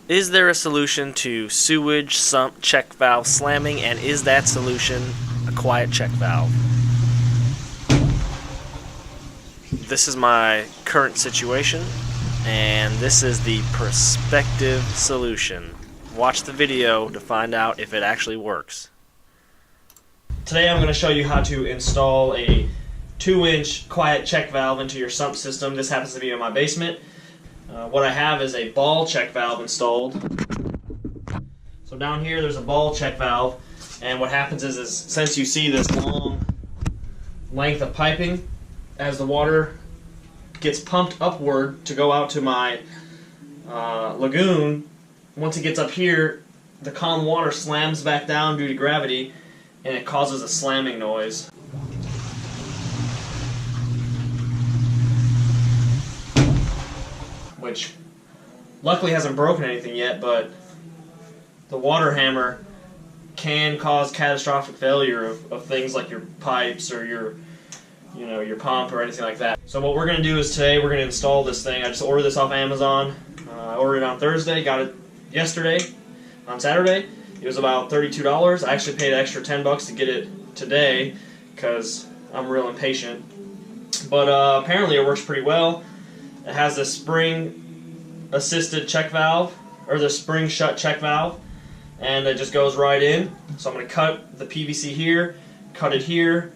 Is there a solution to sewage sump check valve slamming, and is that solution a quiet check valve? This is my current situation, and this is the prospective solution. Watch the video to find out if it actually works. Today I'm going to show you how to install a 2-inch quiet check valve into your sump system. This happens to be in my basement. What I have is a ball check valve installed. So down here there's a ball check valve, and what happens is since you see this long length of piping, as the water gets pumped upward to go out to my lagoon, once it gets up here, the calm water slams back down due to gravity, and it causes a slamming noise. Which luckily hasn't broken anything yet, but the water hammer can cause catastrophic failure of things like your pipes or your pump or anything like that. So what we're going to do is today we're going to install this thing. I just ordered this off Amazon. I ordered it on Thursday, got it yesterday, on Saturday. It was about $32. I actually paid an extra $10 to get it today because I'm real impatient. But apparently it works pretty well. It has the spring assisted check valve, or the spring shut check valve, and it just goes right in. So I'm going to cut the PVC here, cut it here,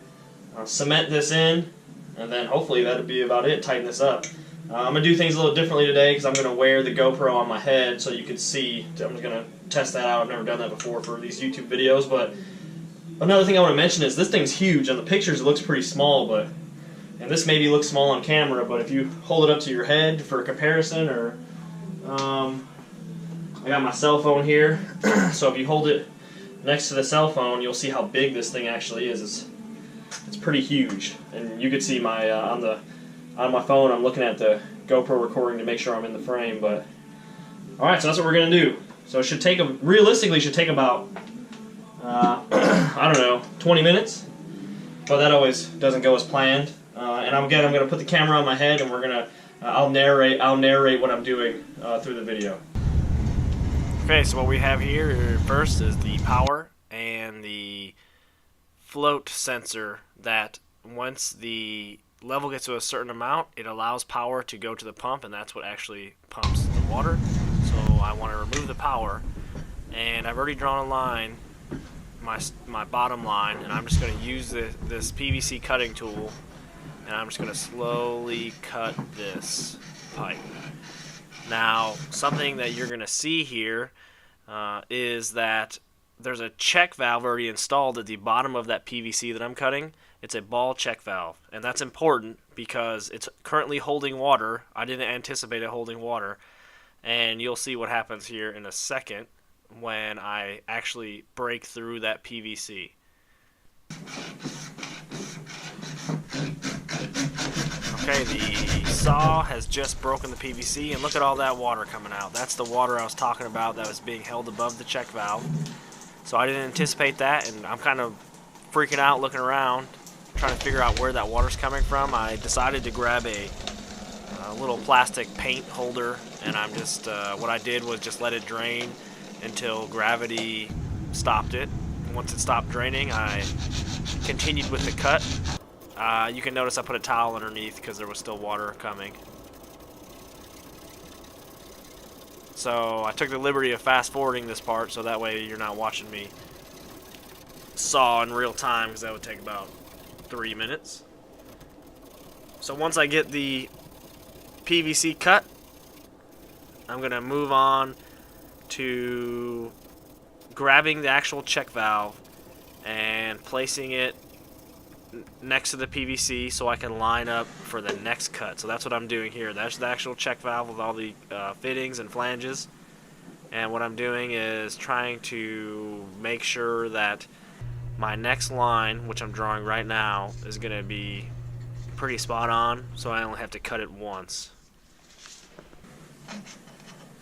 cement this in, and then hopefully that'll be about it. Tighten this up. I'm going to do things a little differently today because I'm going to wear the GoPro on my head so you can see. I'm just going to test that out. I've never done that before for these YouTube videos. But another thing I want to mention is this thing's huge. On the pictures it looks pretty small, and this maybe looks small on camera, but if you hold it up to your head for a comparison, or I got my cell phone here, so if you hold it next to the cell phone, you'll see how big this thing actually is. It's pretty huge, and you can see my on my phone I'm looking at the GoPro recording to make sure I'm in the frame. But all right, so that's what we're gonna do. So it should take realistically should take about I don't know, 20 minutes, but that always doesn't go as planned. And I'm going to put the camera on my head, and we're gonna I'll narrate what I'm doing through the video. Okay, so what we have here first is the power and the float sensor that once the level gets to a certain amount, it allows power to go to the pump, and that's what actually pumps the water. So I want to remove the power, and I've already drawn a line, my bottom line, and I'm just going to use this PVC cutting tool, and I'm just going to slowly cut this pipe. Now, something that you're going to see here is that there's a check valve already installed at the bottom of that PVC that I'm cutting. It's a ball check valve, and that's important because it's currently holding water. I didn't anticipate it holding water, and you'll see what happens here in a second when I actually break through that PVC. Okay, the saw has just broken the PVC, and look at all that water coming out. That's the water I was talking about that was being held above the check valve. So I didn't anticipate that, and I'm kind of freaking out looking around, trying to figure out where that water's coming from. I decided to grab a little plastic paint holder, and I'm just, what I did was just let it drain until gravity stopped it. And once it stopped draining, I continued with the cut. You can notice I put a towel underneath because there was still water coming. So I took the liberty of fast forwarding this part so that way you're not watching me saw in real time, because that would take about 3 minutes. So once I get the PVC cut, I'm going to move on to grabbing the actual check valve and placing it next to the PVC so I can line up for the next cut. So that's what I'm doing here. That's the actual check valve with all the fittings and flanges, and what I'm doing is trying to make sure that my next line, which I'm drawing right now, is going to be pretty spot on, so I only have to cut it once.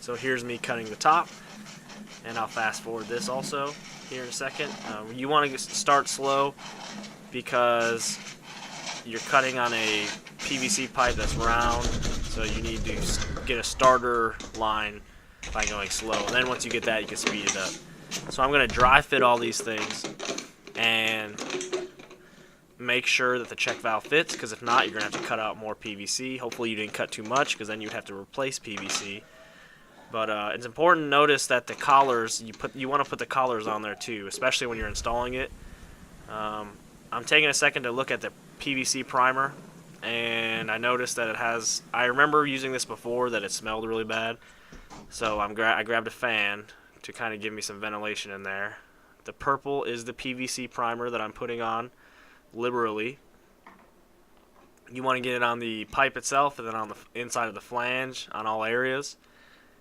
So here's me cutting the top, and I'll fast forward this also here in a second. You want to start slow because you're cutting on a PVC pipe that's round, so you need to get a starter line by going slow. And then once you get that, you can speed it up. So I'm going to dry fit all these things and make sure that the check valve fits, because if not, you're going to have to cut out more PVC. Hopefully you didn't cut too much, because then you'd have to replace PVC. But it's important to notice that the collars, you want to put the collars on there too, especially when you're installing it. I'm taking a second to look at the PVC primer, and I noticed that it has, I remember using this before, that it smelled really bad. So I grabbed a fan to kind of give me some ventilation in there. The purple is the PVC primer that I'm putting on liberally. You want to get it on the pipe itself and then on the inside of the flange on all areas.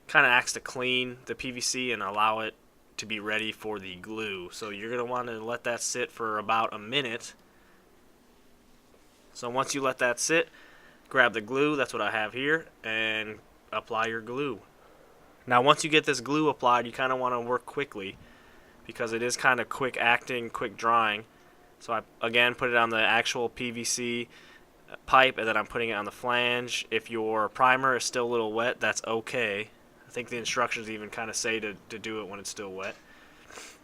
Kind of acts to clean the PVC and allow it to be ready for the glue. So you're going to want to let that sit for about a minute. So once you let that sit, grab the glue, that's what I have here, and apply your glue. Now once you get this glue applied, you kind of want to work quickly because it is kind of quick acting, quick drying. So I again put it on the actual PVC pipe, and then I'm putting it on the flange. If your primer is still a little wet, that's okay. I think the instructions even kind of say to do it when it's still wet.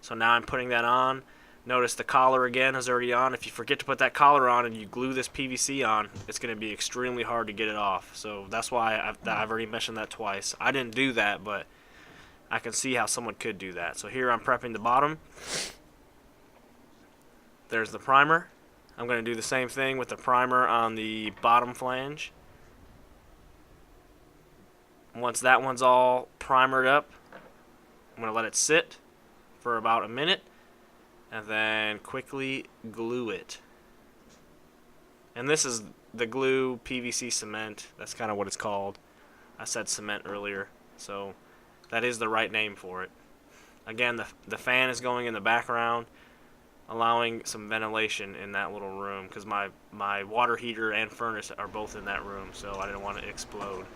So now I'm putting that on. Notice the collar again is already on. If you forget to put that collar on and you glue this PVC on, it's going to be extremely hard to get it off. So that's why I've already mentioned that twice. I didn't do that, but I can see how someone could do that. So here I'm prepping the bottom. There's the primer. I'm going to do the same thing with the primer on the bottom flange. Once that one's all primered up, I'm going to let it sit for about a minute and then quickly glue it. And this is the glue PVC cement. That's kind of what it's called. I said cement earlier, so that is the right name for it. Again, the fan is going in the background, allowing some ventilation in that little room, because my water heater and furnace are both in that room, so I didn't want it to explode.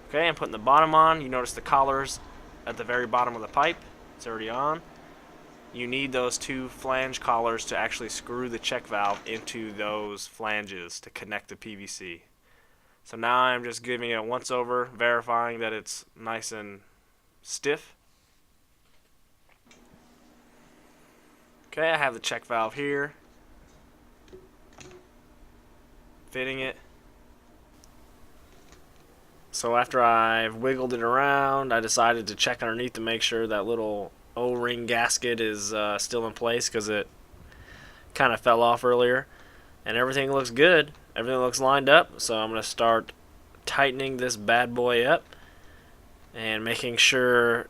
Okay, I'm putting the bottom on. You notice the collars at the very bottom of the pipe. It's already on. You need those two flange collars to actually screw the check valve into those flanges to connect the PVC. So now I'm just giving it a once over, verifying that it's nice and stiff. Okay, I have the check valve here, fitting it. So after I've wiggled it around, I decided to check underneath to make sure that little O-ring gasket is still in place, because it kind of fell off earlier. And everything looks good. Everything looks lined up. So I'm going to start tightening this bad boy up and making sure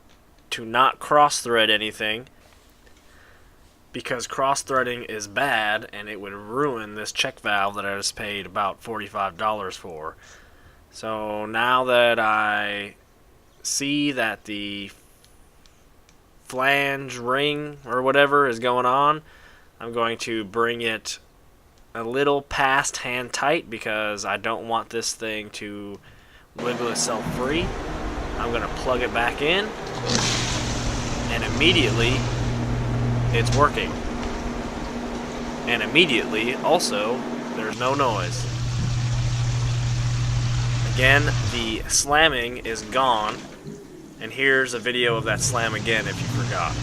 to not cross-thread anything, because cross-threading is bad and it would ruin this check valve that I just paid about $45 for. So now that I see that the flange ring or whatever is going on, I'm going to bring it a little past hand tight, because I don't want this thing to wiggle itself free. I'm going to plug it back in, and immediately it's working. And immediately also there's no noise. Again, the slamming is gone, and here's a video of that slam again if you forgot.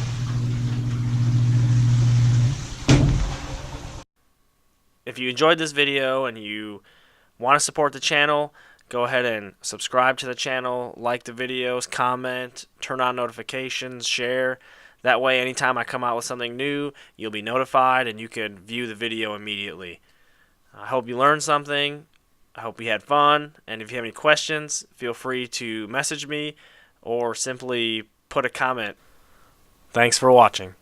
If you enjoyed this video and you want to support the channel, go ahead and subscribe to the channel, like the videos, comment, turn on notifications, share. That way anytime I come out with something new, you'll be notified and you can view the video immediately. I hope you learned something. I hope you had fun, and if you have any questions, feel free to message me or simply put a comment. Thanks for watching.